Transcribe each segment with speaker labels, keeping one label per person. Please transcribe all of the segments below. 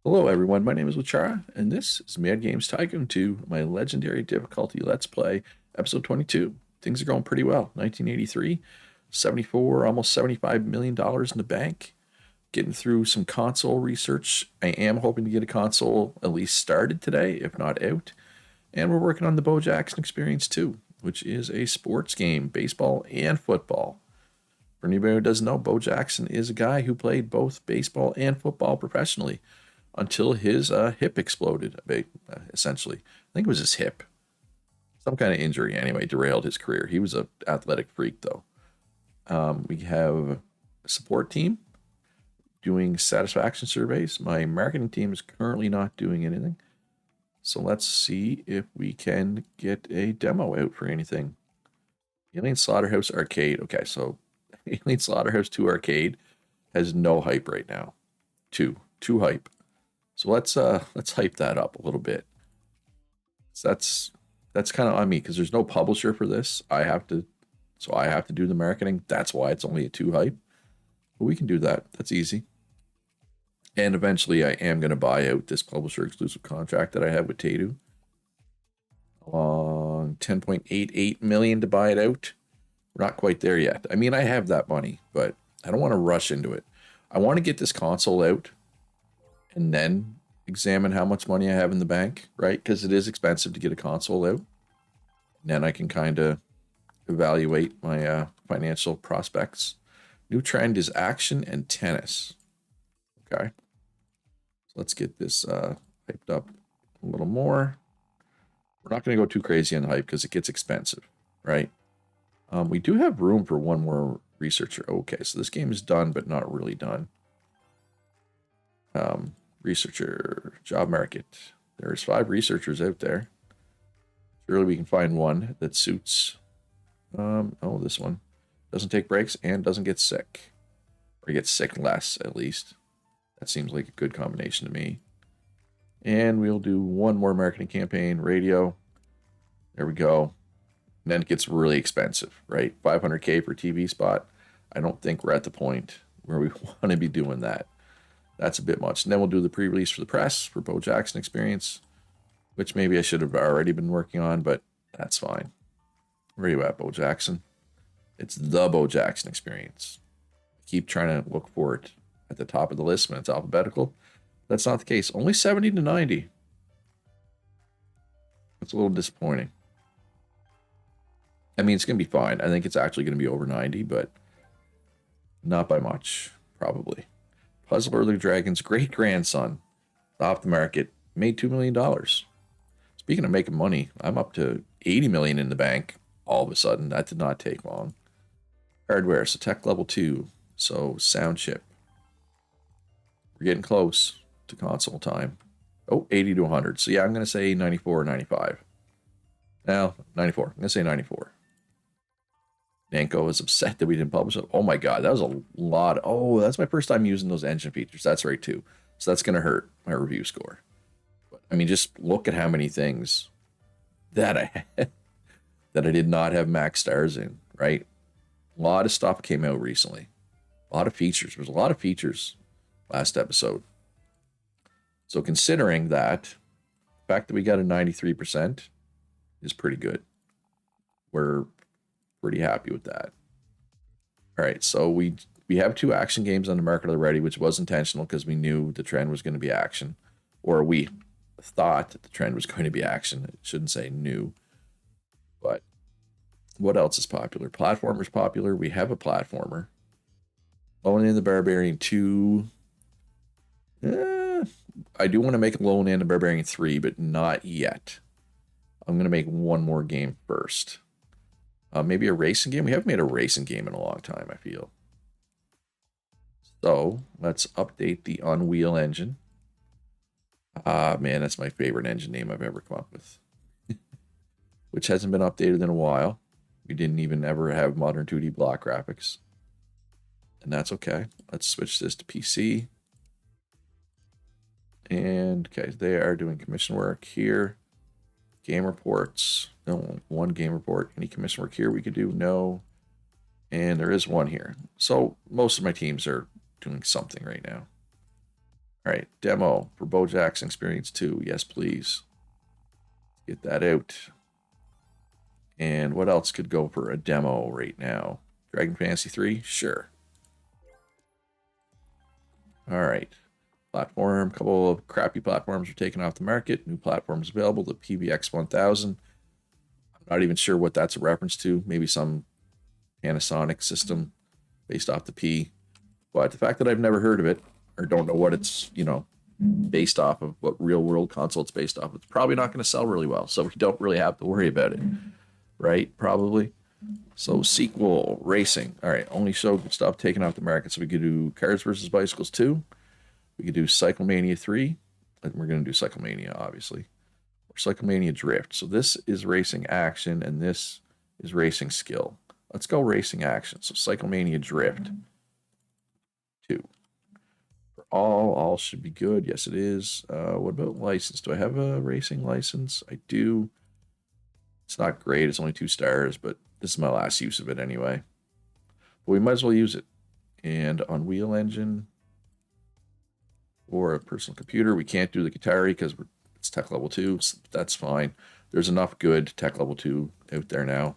Speaker 1: Hello everyone, my name is Luchara, and this is Mad Games Tycoon 2, my legendary difficulty Let's Play, episode 22. Things are going pretty well. 1983, 74, almost $75 million in the bank. Getting through some console research. I am hoping to get a console at least started today, if not out. And we're working on the Bo Jackson Experience 2, which is a sports game, baseball and football. For anybody who doesn't know, Bo Jackson is a guy who played both baseball and football professionally until his hip exploded, essentially. I think it was his hip. Some kind of injury, anyway, derailed his career. He was an athletic freak, though. We have a support team doing satisfaction surveys. My marketing team is currently not doing anything. So let's see if we can get a demo out for anything. Alien Slaughterhouse Arcade. Okay, so Alien Slaughterhouse 2 Arcade has no hype right now. Two hype. So let's hype that up a little bit. So that's kind of on me because there's no publisher for this. I have to do the marketing. That's why it's only a 2 hype. But we can do that. That's easy. And eventually I am going to buy out this publisher exclusive contract that I have with Tatu. Along 10.88 million to buy it out. We're not quite there yet. I mean, I have that money, but I don't want to rush into it. I want to get this console out and then examine how much money I have in the bank, right? Because it is expensive to get a console out. And then I can kind of evaluate my financial prospects. New trend is action and tennis. Okay. So let's get this hyped up a little more. We're not going to go too crazy on the hype because it gets expensive, right? We do have room for one more researcher. Okay, so this game is done, but not really done. Researcher, job market. There's 5 researchers out there. Surely we can find one that suits. Oh, this one doesn't take breaks and doesn't get sick, or gets sick less at least. That seems like a good combination to me. And we'll do one more marketing campaign, radio. There we go. And then it gets really expensive, right? 500K for TV spot. I don't think we're at the point where we want to be doing that. That's a bit much. And then we'll do the pre-release for the press for Bo Jackson Experience, which maybe I should have already been working on, but that's fine. Where are you at, Bo Jackson? It's the Bo Jackson Experience. I keep trying to look for it at the top of the list when it's alphabetical. That's not the case. Only 70 to 90. That's a little disappointing. I mean, it's going to be fine. I think it's actually going to be over 90, but not by much, probably. Puzzle Early Dragon's great-grandson, off the market, made $2 million. Speaking of making money, I'm up to $80 million in the bank all of a sudden. That did not take long. Hardware, so tech level 2, so sound chip. We're getting close to console time. Oh, 80 to 100. So yeah, I'm going to say 94 or 95. Now, 94. I'm going to say 94. Namco is upset that we didn't publish it. Oh my god, that was a lot. Oh, that's my first time using those engine features. That's right too. So that's going to hurt my review score. But I mean, just look at how many things that I had that I did not have max stars in, right? A lot of stuff came out recently. A lot of features. There was a lot of features last episode. So considering that, the fact that we got a 93% is pretty good. We're pretty happy with that. All right, so we have 2 action games on the market already, which was intentional because we knew the trend was going to be action, or we thought that the trend was going to be action. I shouldn't say new, but what else is popular? Platformer's popular. We have a platformer. Lone and the Barbarian 2. I do want to make Lone and the Barbarian 3, but not yet. I'm going to make one more game first. Maybe a racing game. We haven't made a racing game in a long time, I feel. So let's update the Unreal Engine. Man, that's my favorite engine name I've ever come up with. Which hasn't been updated in a while. We didn't even ever have modern 2D block graphics. And that's okay. Let's switch this to PC. And okay, they are doing commission work here. Game reports. No, one game report. Any commission work here we could do? No. And there is one here. So most of my teams are doing something right now. All right, demo for Bo Jackson Experience 2. Yes, please. Get that out. And what else could go for a demo right now? Dragon Fantasy 3? Sure. All right. Platform. A couple of crappy platforms are taken off the market. New platforms available. The PBX 1000. I'm not even sure what that's a reference to. Maybe some Panasonic system based off the P. But the fact that I've never heard of it or don't know what it's, based off of, what real world console it's based off, it's probably not going to sell really well. So we don't really have to worry about it, right? Probably. So sequel racing. All right, only show good stuff taken off the market. So we could do Cars versus Bicycles 2. We could do Cyclemania 3. And we're going to do Cyclemania, obviously. Or Cyclemania Drift. So this is racing action, and this is racing skill. Let's go racing action. So Cyclemania Drift 2. For all should be good. Yes, it is. What about license? Do I have a racing license? I do. It's not great. It's only 2 stars, but this is my last use of it anyway. But we might as well use it. And Unreal Engine or a personal computer, we can't do the Qatari because it's tech level 2. So that's fine. There's enough good tech level 2 out there now.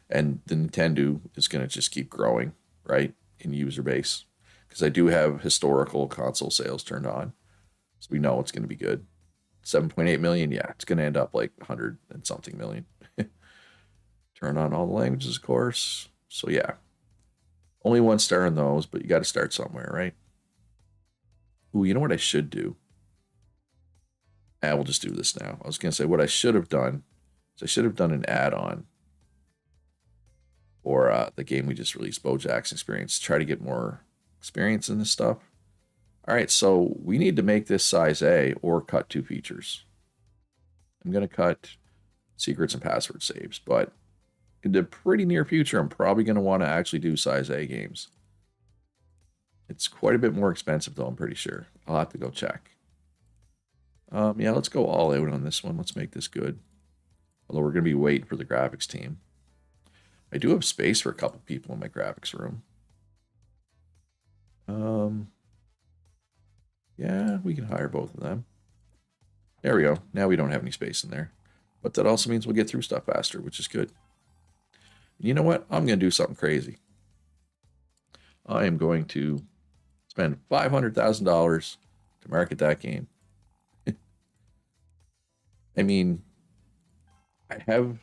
Speaker 1: And the Nintendo is going to just keep growing, right, in user base. Because I do have historical console sales turned on. So we know it's going to be good. 7.8 million, yeah, it's going to end up like 100 and something million. Turn on all the languages, of course. So yeah, only 1 star in those, but you got to start somewhere, right? Ooh, you know what I should do? We'll just do this now. I was going to say what I should have done is I should have done an add-on for the game we just released, Bo Jackson Experience, to try to get more experience in this stuff. All right, so we need to make this size A or cut 2 features. I'm going to cut secrets and password saves, but in the pretty near future, I'm probably going to want to actually do size A games. It's quite a bit more expensive, though, I'm pretty sure. I'll have to go check. Yeah, let's go all out on this one. Let's make this good. Although we're going to be waiting for the graphics team. I do have space for a couple people in my graphics room. Yeah, we can hire both of them. There we go. Now we don't have any space in there. But that also means we'll get through stuff faster, which is good. And you know what? I'm going to do something crazy. I am going to spend $500,000 to market that game. I mean, I have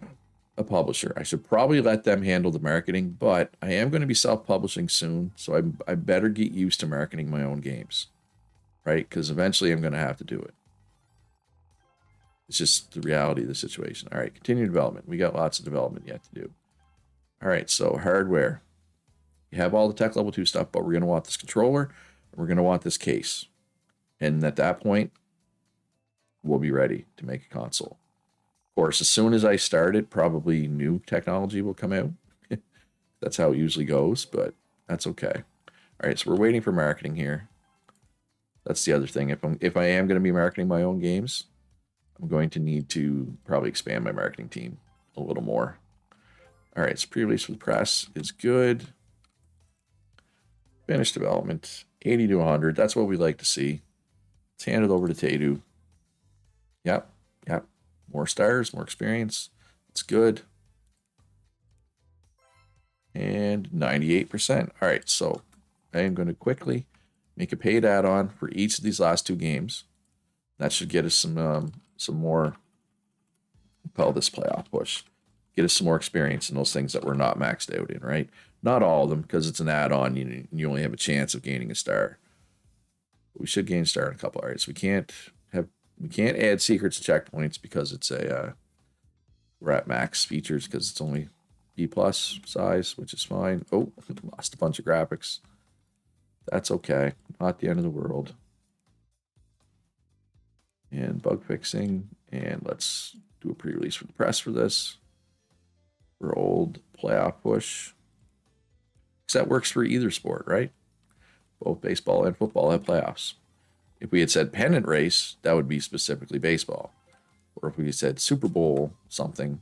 Speaker 1: a publisher. I should probably let them handle the marketing, but I am going to be self-publishing soon, so I better get used to marketing my own games, right? Because eventually I'm going to have to do it. It's just the reality of the situation. All right, continue development. We got lots of development yet to do. All right, so hardware. You have all the tech level 2 stuff, but we're going to want this controller, and we're going to want this case. And at that point, we'll be ready to make a console. Of course, as soon as I start it, probably new technology will come out. That's how it usually goes, but that's okay. All right, so we're waiting for marketing here. That's the other thing. If I am going to be marketing my own games, I'm going to need to probably expand my marketing team a little more. All right, so pre-release with press is good. Finished development, 80 to 100. That's what we like to see. Let's hand it over to Tadu. Yep. More stars, more experience. It's good. And 98%. All right, so I am going to quickly make a paid add-on for each of these last 2 games. That should get us some more, call this playoff push. Get us some more experience in those things that we're not maxed out in, right? Not all of them, because it's an add-on. You only have a chance of gaining a star. But we should gain a star in a couple. All right, so we can't add secrets and checkpoints because it's we're at max features because it's only B+ size, which is fine. Oh, lost a bunch of graphics. That's okay. Not the end of the world. And bug fixing. And let's do a pre-release for the press for this. For old playoff push. Because that works for either sport, right? Both baseball and football have playoffs. If we had said pennant race, that would be specifically baseball. Or if we said Super Bowl something,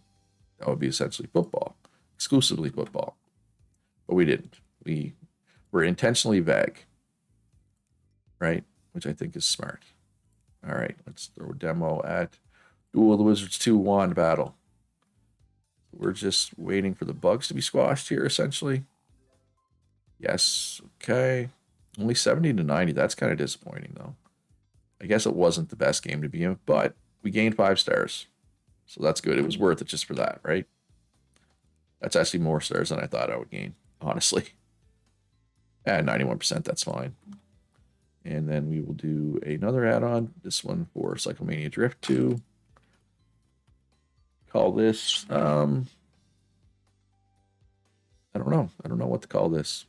Speaker 1: that would be essentially football. Exclusively football. But we didn't. We were intentionally vague. Right? which I think is smart. All right, let's throw a demo at Duel of the Wizards 2 Wand Battle. We're just waiting for the bugs to be squashed here, essentially. Yes, okay. Only 70 to 90. That's kind of disappointing, though. I guess it wasn't the best game to begin with, but we gained 5 stars. So that's good. It was worth it just for that, right? That's actually more stars than I thought I would gain, honestly. At 91%, that's fine. And then we will do another add-on. This one for Cyclemania Drift 2. Call this, I don't know. I don't know what to call this.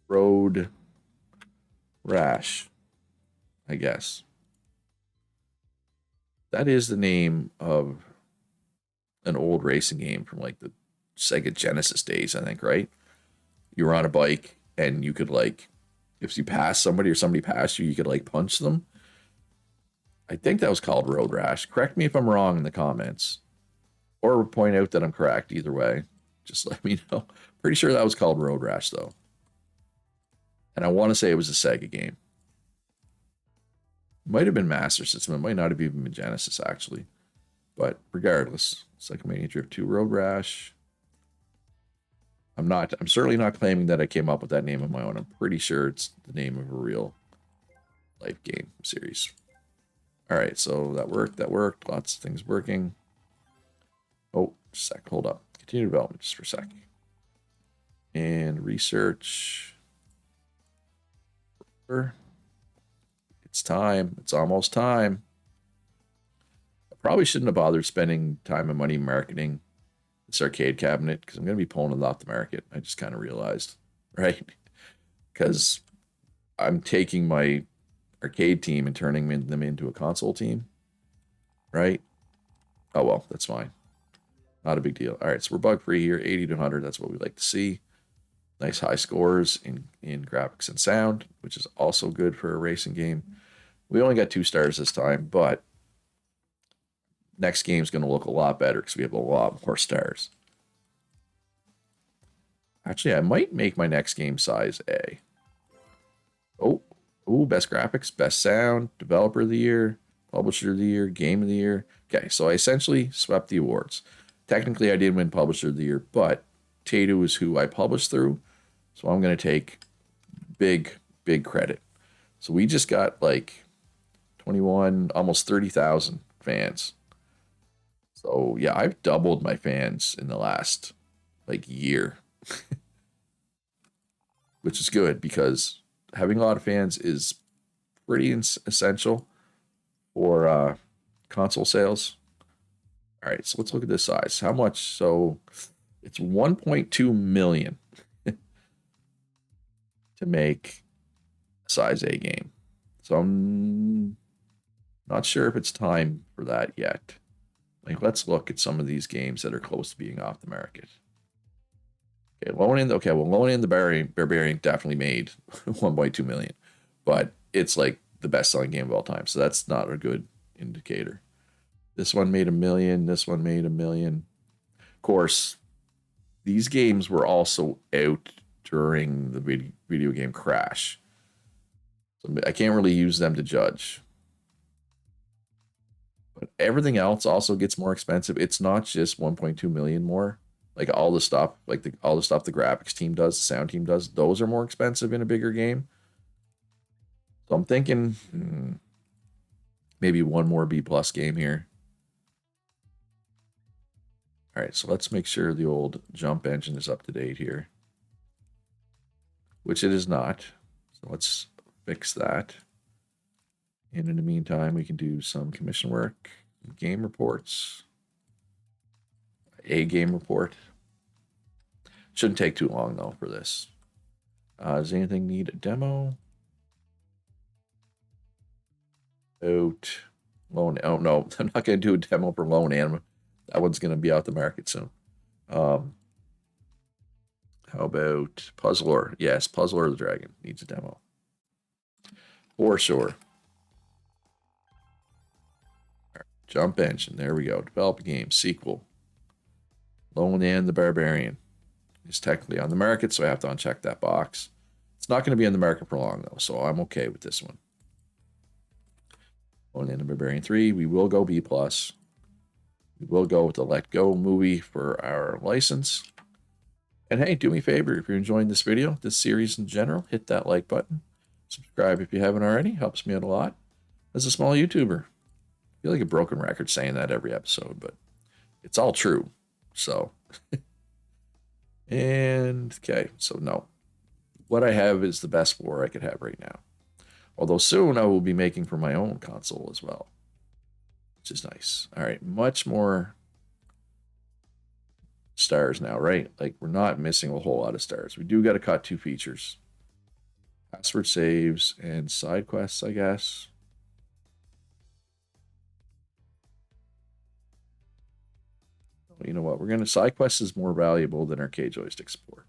Speaker 1: Road Rash, I guess. That is the name of an old racing game from like the Sega Genesis days, I think, right? You were on a bike and you could like, if you passed somebody or somebody passed you, you could like punch them. I think that was called Road Rash. Correct me if I'm wrong in the comments, or point out that I'm correct. Either way, just let me know. Pretty sure that was called Road Rash though. And I want to say it was a Sega game. Might have been Master System. It might not have even been Genesis, actually. But regardless, Cyclemania Drift 2 Road Rash. I'm certainly not claiming that I came up with that name of my own. I'm pretty sure it's the name of a real life game series. All right, so that worked. Lots of things working. Oh, just a sec. Hold up. Continue development just for a sec. And research. It's time. It's almost time. I probably shouldn't have bothered spending time and money marketing this arcade cabinet because I'm going to be pulling it off the market. I just kind of realized, right? Because I'm taking my arcade team and turning them into a console team, right? Oh, well, that's fine. Not a big deal. All right, so we're bug free here, 80 to 100. That's what we like to see. Nice high scores in graphics and sound, which is also good for a racing game. We only got 2 stars this time, but next game's going to look a lot better because we have a lot more stars. Actually, I might make my next game size A. Oh, best graphics, best sound, developer of the year, publisher of the year, game of the year. Okay, so I essentially swept the awards. Technically, I did win publisher of the year, but Tato is who I published through, so I'm going to take big credit. So we just got like 21, almost 30,000 fans. So yeah, I've doubled my fans in the last like year, which is good because having a lot of fans is pretty essential for console sales. All right, so let's look at this size. How much? So it's 1.2 million to make a size A game. So I'm not sure if it's time for that yet. Like, let's look at some of these games that are close to being off the market. Okay, Lone in the Barbarian definitely made 1.2 million, but it's like the best-selling game of all time, so that's not a good indicator. This one made 1 million. This one made 1 million. Of course, these games were also out during the video game crash, so I can't really use them to judge. But everything else also gets more expensive. It's not just 1.2 million more. Like all the stuff, all the stuff the graphics team does, the sound team does, those are more expensive in a bigger game. So I'm thinking maybe one more B+ game here. All right, so let's make sure the old jump engine is up to date here, which it is not. So let's fix that. And in the meantime, we can do some commission work, game reports, a game report. Shouldn't take too long, though, for this. Does anything need a demo? Out. Oh, no. I'm not going to do a demo for Lone Anima. That one's going to be out the market soon. How about Puzzler? Yes, Puzzler the Dragon needs a demo. For sure. Right, jump engine. There we go. Develop a game. Sequel. Lone and the Barbarian is technically on the market, so I have to uncheck that box. It's It's not going to be on the market for long, though, so I'm okay with this one. Going into Barbarian 3, we will go B+. We will go with the Let Go movie for our license. And hey, do me a favor, if you're enjoying this video, this series in general, hit that like button. Subscribe if you haven't already. Helps me out a lot as a small YouTuber. I feel like a broken record saying that every episode, but it's all true. So, and okay, so no. What I have is the best war I could have right now. Although soon I will be making for my own console as well, which is nice. All right, much more stars now, right? Like, we're not missing a whole lot of stars. We do got to cut 2 features. Password saves and side quests, I guess. You know what? We're going to... Side quests is more valuable than arcade joystick support.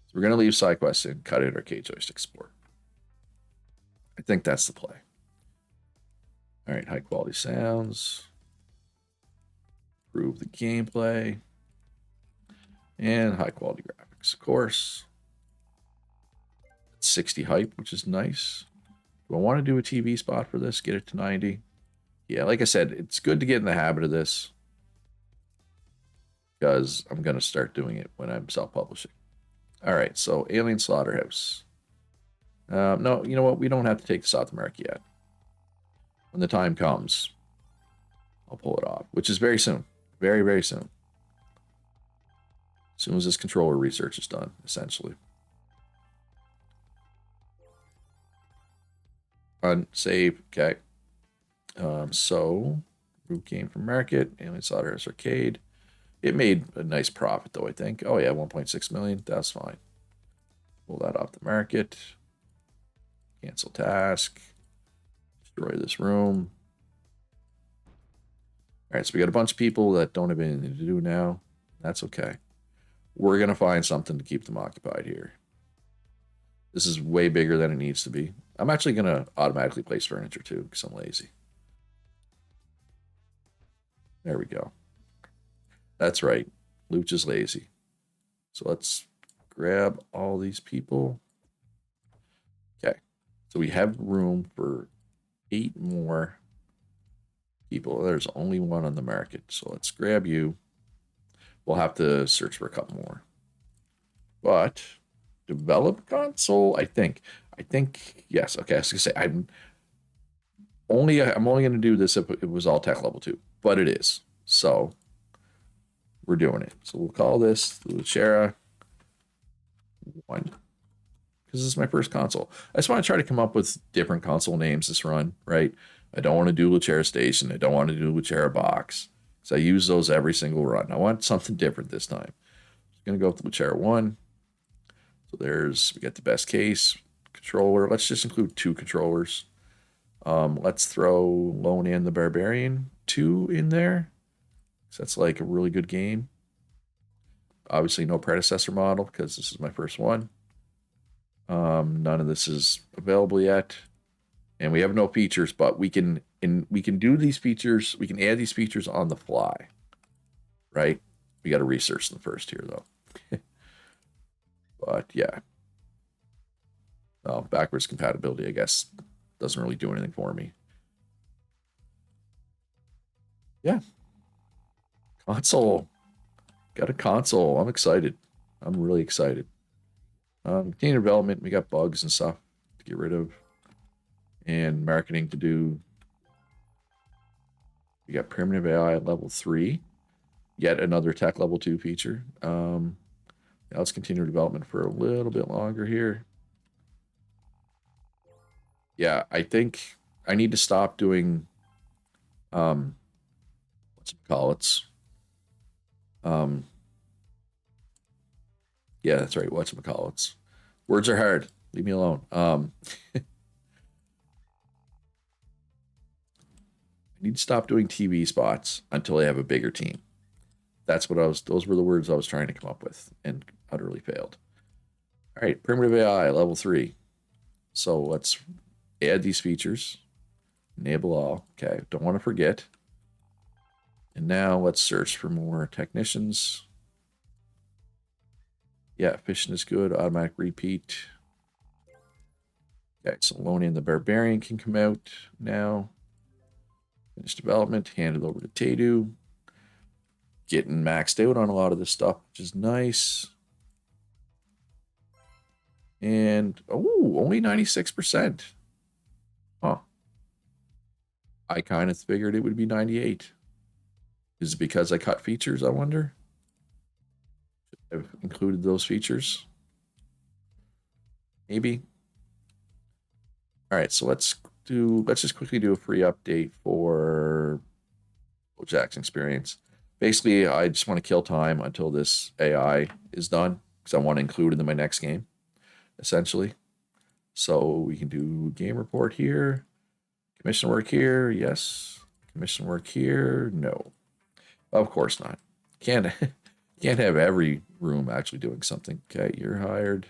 Speaker 1: So we're going to leave side quests and cut out arcade joystick support. I think that's the play. All right, high quality sounds. Improve the gameplay. And high quality graphics, of course. 60 hype, which is nice. Do I want to do a TV spot for this? Get it to 90? Yeah, like I said, it's good to get in the habit of this, because I'm going to start doing it when I'm self-publishing. All right, so Alien Slaughterhouse. No, you know what? We don't have to take the South America yet. When the time comes, I'll pull it off, which is very soon. Very, very soon. As soon as this controller research is done, essentially. Run, save, okay. So, root game from market, Alien Slaughterhouse Arcade. It made a nice profit, though, I think. Oh, yeah, 1.6 million. That's fine. Pull that off the market. Cancel task. Destroy this room. All right, so we got a bunch of people that don't have anything to do now. That's okay. We're going to find something to keep them occupied here. This is way bigger than it needs to be. I'm actually going to automatically place furniture, too, because I'm lazy. There we go. That's right. Luch is lazy. So let's grab all these people. Okay. So we have room for 8 more people. There's only 1 on the market. So let's grab you. We'll have to search for a couple more. But develop console, I think, yes. Okay, I was gonna say I'm only gonna do this if it was all tech level 2, but it is. So we're doing it. So we'll call this the Lucera 1. Because this is my first console. I just want to try to come up with different console names this run, right? I don't want to do Lucera Station. I don't want to do Lucera Box. So I use those every single run. I want something different this time. I'm going to go with the Lucera 1. So we got the best case, controller. Let's just include 2 controllers. Let's throw Lone and the Barbarian 2 in there. So that's like a really good game. Obviously no predecessor model because this is my first one. None of this is available yet. And we have no features, but we can do these features. We can add these features on the fly, right? We got to research them first here, though. But yeah, backwards compatibility, I guess, doesn't really do anything for me. Yeah, console. Got a console. I'm excited. I'm really excited. Continue development. We got bugs and stuff to get rid of, and marketing to do. We got primitive AI at level 3. Yet another tech level 2 feature. Now let's continue development for a little bit longer here. Yeah, I think I need to stop doing whatchamacallits. Yeah, that's right, whatchamacallits. Words are hard. Leave me alone. I need to stop doing TV spots until I have a bigger team. Those were the words I was trying to come up with and utterly failed. All right, primitive AI, level 3. So let's add these features. Enable all. Okay, don't want to forget. And now let's search for more technicians. Yeah, efficient is good. Automatic repeat. Okay, so Lonian the Barbarian can come out now. Finish development, hand it over to Tadu. Getting maxed out on a lot of this stuff, which is nice. And, oh, only 96%. Huh. I kind of figured it would be 98. Is it because I cut features, I wonder? I've included those features. Maybe. All right, so let's just quickly do a free update for Jack's experience. Basically, I just want to kill time until this AI is done because I want to include it in my next game, essentially. So we can do game report here, commission work here, yes. Commission work here, no. Of course not. Can't can't have every room actually doing something. Okay, you're hired.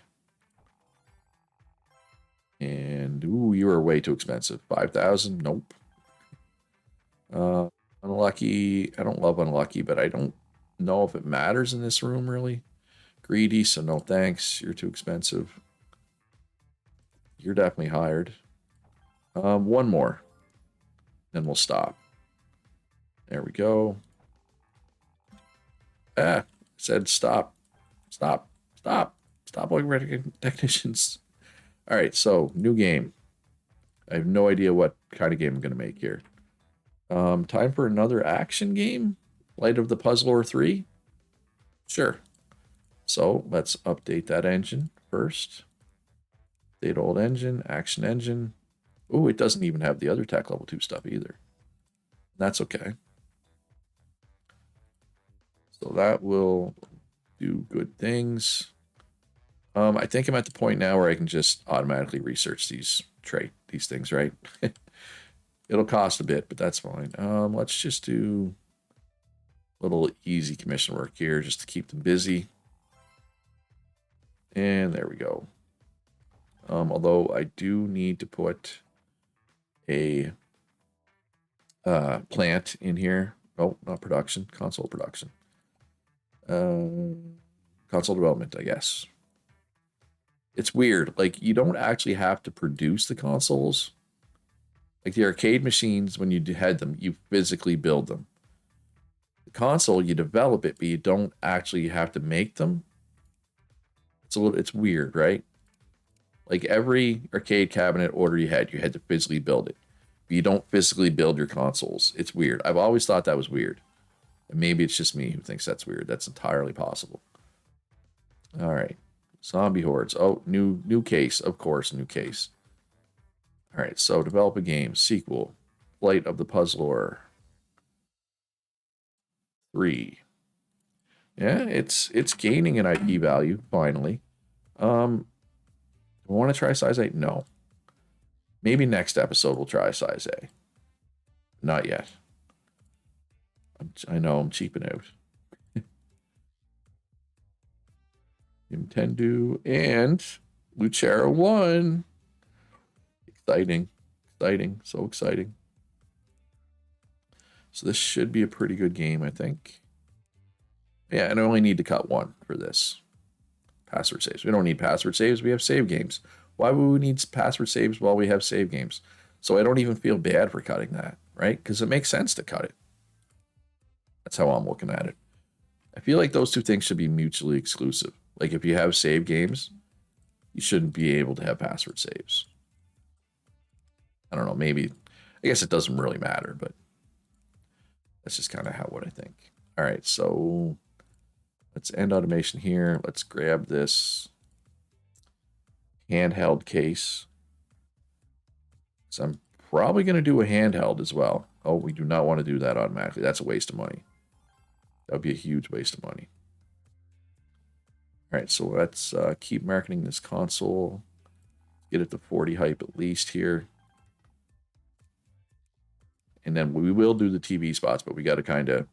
Speaker 1: And ooh, you are way too expensive. 5,000? Nope. Unlucky. I don't love unlucky, but I don't know if it matters in this room really. Greedy, so no thanks. You're too expensive. You're definitely hired. One more. Then we'll stop. There we go. Said stop. Stop. Stop. Stop looking for technicians. All right, so new game. I have no idea what kind of game I'm going to make here. Time for another action game? Light of the Puzzler 3? Sure. So let's update that engine first. Update old engine, action engine. Oh, it doesn't even have the other tech level 2 stuff either. That's okay. So that will do good things. I think I'm at the point now where I can just automatically research these things, right? It'll cost a bit, but that's fine. Let's just do a little easy commission work here just to keep them busy. And there we go. Although I do need to put a plant in here. Oh, not production, console production. Console development, I guess. It's weird. Like, you don't actually have to produce the consoles. Like the arcade machines, when you had them, you physically build them. The console, you develop it, but you don't actually have to make them. It's weird, right? Like every arcade cabinet order you had to physically build it. But you don't physically build your consoles. It's weird. I've always thought that was weird. And maybe it's just me who thinks that's weird. That's entirely possible. All right. Zombie hordes. Oh, new case. Of course, new case. All right, so develop a game. Sequel. Flight of the Puzzler 3. Yeah, it's gaining an IP value, finally. Do I want to try size 8? No. Maybe next episode we'll try size A. Not yet. I know I'm cheaping out. Nintendo and Lucera 1. Exciting. Exciting. So exciting. So this should be a pretty good game, I think. Yeah, and I only need to cut one for this. Password saves. We don't need password saves. We have save games. Why would we need password saves while we have save games? So I don't even feel bad for cutting that, right? Because it makes sense to cut it. That's how I'm looking at it. I feel like those two things should be mutually exclusive. Like if you have save games, you shouldn't be able to have password saves. I don't know, maybe. I guess it doesn't really matter, but that's just kind of what I think. All right, so let's end automation here. Let's grab this handheld case. So I'm probably going to do a handheld as well. Oh, we do not want to do that automatically. That's a waste of money. That would be a huge waste of money. All right, so let's keep marketing this console. Get it to 40 hype at least here. And then we will do the TV spots, but we got to kind of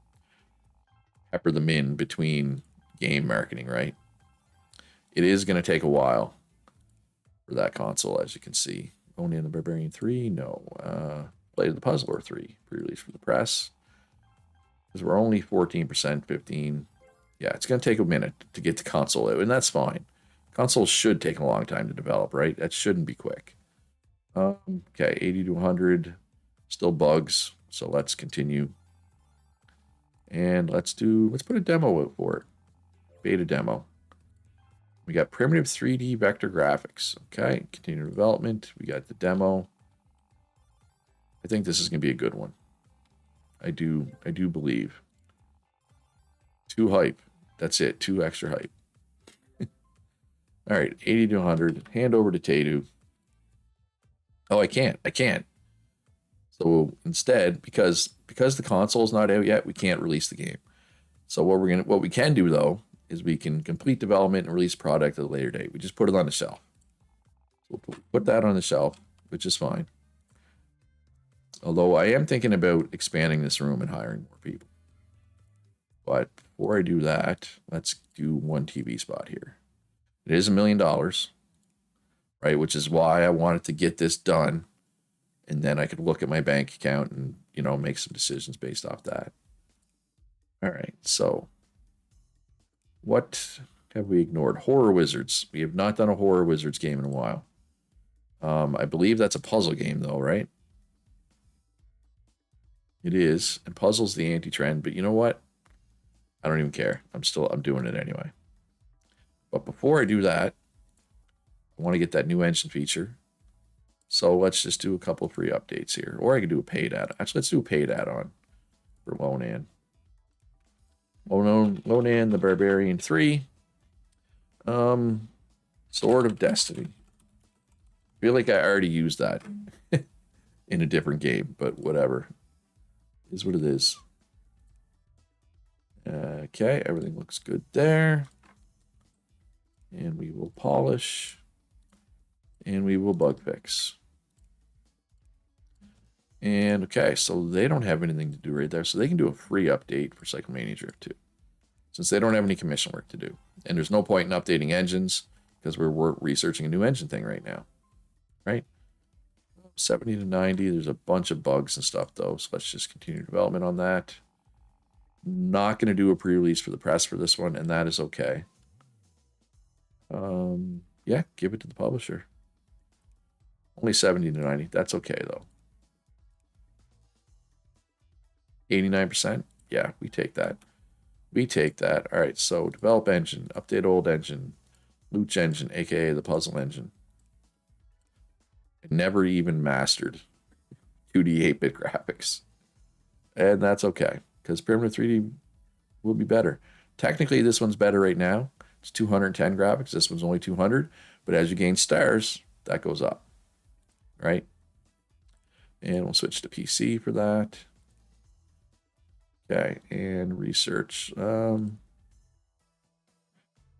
Speaker 1: pepper them in between game marketing, right? It is going to take a while for that console, as you can see. Only in the Barbarian 3? No. Blade of the Puzzler 3, pre-release for the press. Because we're only 14%, 15. Yeah, it's going to take a minute to get the console out, and that's fine. Consoles should take a long time to develop, right? That shouldn't be quick. Okay, 80 to 100, still bugs. So let's continue. And let's put a demo out for it. Beta demo. We got primitive 3D vector graphics. Okay, continue development. We got the demo. I think this is going to be a good one. I do believe. 2 hype. That's it. 2 extra hype. All right, 80 to 100. Hand over to Tatu. Oh, I can't. So instead, because the console is not out yet, we can't release the game. So what we can do though is we can complete development and release product at a later date. We just put it on the shelf. So we'll put that on the shelf, which is fine. Although I am thinking about expanding this room and hiring more people. But before I do that, let's do one TV spot here. It is $1 million, right? Which is why I wanted to get this done. And then I could look at my bank account and, make some decisions based off that. All right, so what have we ignored? Horror Wizards. We have not done a Horror Wizards game in a while. I believe that's a puzzle game, though, right? It is, and puzzle's the anti-trend. But you know what? I don't even care. I'm doing it anyway. But before I do that, I want to get that new engine feature. So let's just do a couple of free updates here, or I could do a paid add. Actually, let's do a paid add-on for Lonan. Lonan the Barbarian 3. Sword of Destiny. I feel like I already used that in a different game, but whatever. It is what it is. Okay, everything looks good there. And we will polish. And we will bug fix. And okay, so they don't have anything to do right there. So they can do a free update for Cyclemania Drift 2. Since they don't have any commission work to do. And there's no point in updating engines because we're researching a new engine thing right now. Right? 70 to 90. There's a bunch of bugs and stuff though. So let's just continue development on that. Not going to do a pre-release for the press for this one, and that is okay. Yeah, give it to the publisher. Only 70 to 90. That's okay though. 89%. Yeah, we take that. We take that. All right, so develop engine, update old engine, Luch engine, aka the puzzle engine. I never even mastered 2D 8-bit graphics. And that's okay, because primitive 3D will be better. Technically, this one's better right now. It's 210 graphics. This one's only 200. But as you gain stars, that goes up. Right? And we'll switch to PC for that. Okay, and research. None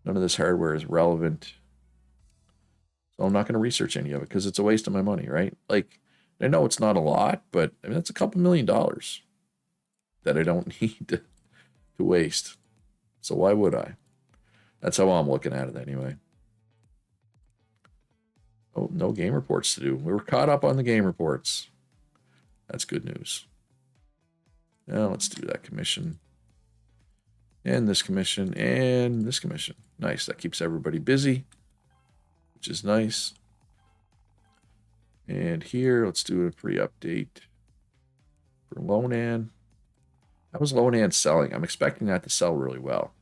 Speaker 1: of this hardware is relevant. So I'm not going to research any of it because it's a waste of my money, right? Like, I know it's not a lot, but I mean, that's a couple $1 million that I don't need to waste. So why would I? That's how I'm looking at it anyway. Oh, no game reports to do. We were caught up on the game reports. That's good news. Now let's do that commission. And this commission. And this commission. Nice. That keeps everybody busy, which is nice. And here, let's do a free update for Lonan. How was Lonan selling? I'm expecting that to sell really well.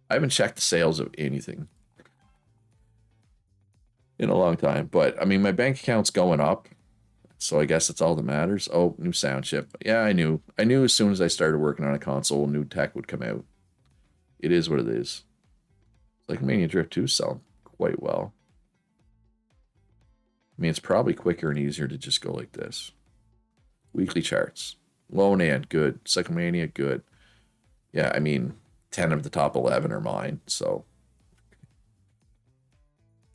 Speaker 1: I haven't checked the sales of anything in a long time, but I mean, my bank account's going up, so I guess that's all that matters. Oh, new sound chip. Yeah, I knew as soon as I started working on a console, new tech would come out. It is what it is. Like Mania Drift 2 selling quite well. I mean, it's probably quicker and easier to just go like this. Weekly charts. Lonan, good. Cyclemania, good. Yeah, I mean, 10 of the top 11 are mine, so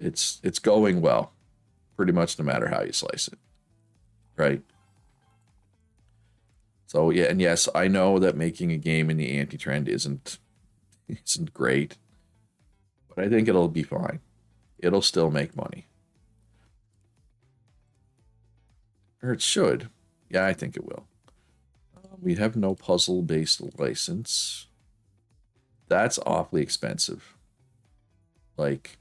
Speaker 1: it's going well, pretty much no matter how you slice it, right? So yeah, and yes, I know that making a game in the anti-trend isn't great, but I think it'll be fine. It'll still make money, or it should. Yeah, I think it will. We have no puzzle-based license. That's awfully expensive. Like,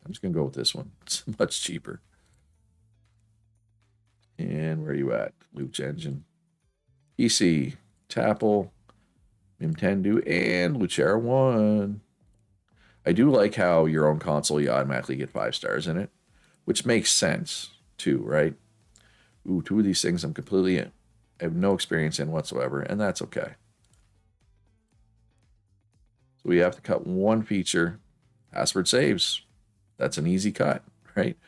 Speaker 1: I'm just gonna go with this one. It's much cheaper. And where are you at? Luch Engine. PC, Tapple, Nintendo, and Lucera 1. I do like how your own console, you automatically get 5 stars in it, which makes sense too, right? Ooh, 2 of these things I have no experience in whatsoever, and that's okay. So we have to cut one feature. Password saves. That's an easy cut, right?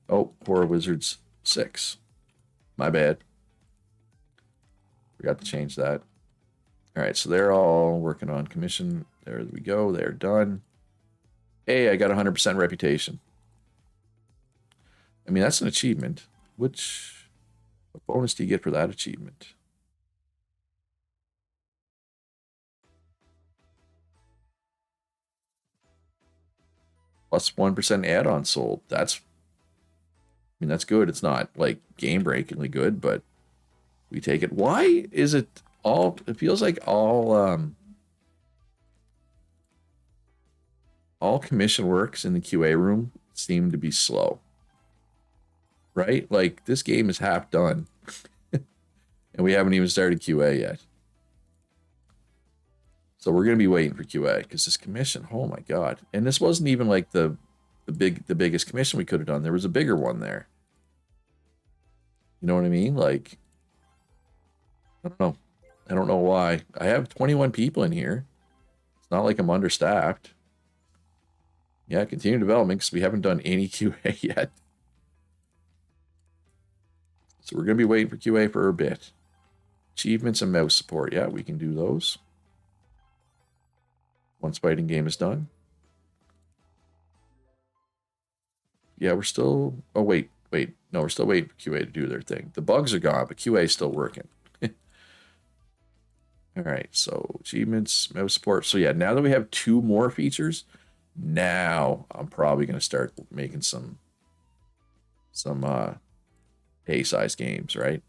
Speaker 1: Oh, Horror Wizards 6. My bad. Forgot to change that. All right, so they're all working on commission. There we go. They're done. Hey, I got 100% reputation. I mean, that's an achievement. What bonus do you get for that achievement? Plus 1% add-on sold. That's good. It's not like game-breakingly good, but we take it. Why is it all? It feels like all commission works in the QA room seem to be slow, right? Like this game is half done, and we haven't even started QA yet. So we're gonna be waiting for QA because this commission, oh my god! And this wasn't even like the biggest commission we could have done. There was a bigger one there. You know what I mean? Like, I don't know. I don't know why. I have 21 people in here. It's not like I'm understaffed. Yeah, continue development because we haven't done any QA yet. So we're going to be waiting for QA for a bit. Achievements and mouse support. Yeah, we can do those. Once fighting game is done. Yeah, we're still... Oh, wait. No, we're still waiting for QA to do their thing. The bugs are gone, but QA is still working. All right, so achievements, mouse support. So yeah, now that we have 2 more features, now I'm probably going to start making some pay-size games, right?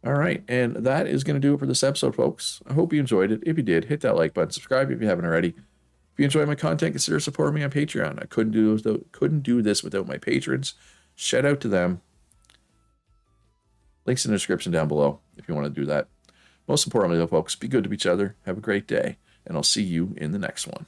Speaker 1: All right, and that is going to do it for this episode, folks. I hope you enjoyed it. If you did, hit that like button, subscribe if you haven't already. If you enjoy my content, consider supporting me on Patreon. I couldn't do this without my patrons. Shout out to them. Links in the description down below if you want to do that. Most importantly, though, folks, be good to each other. Have a great day, and I'll see you in the next one.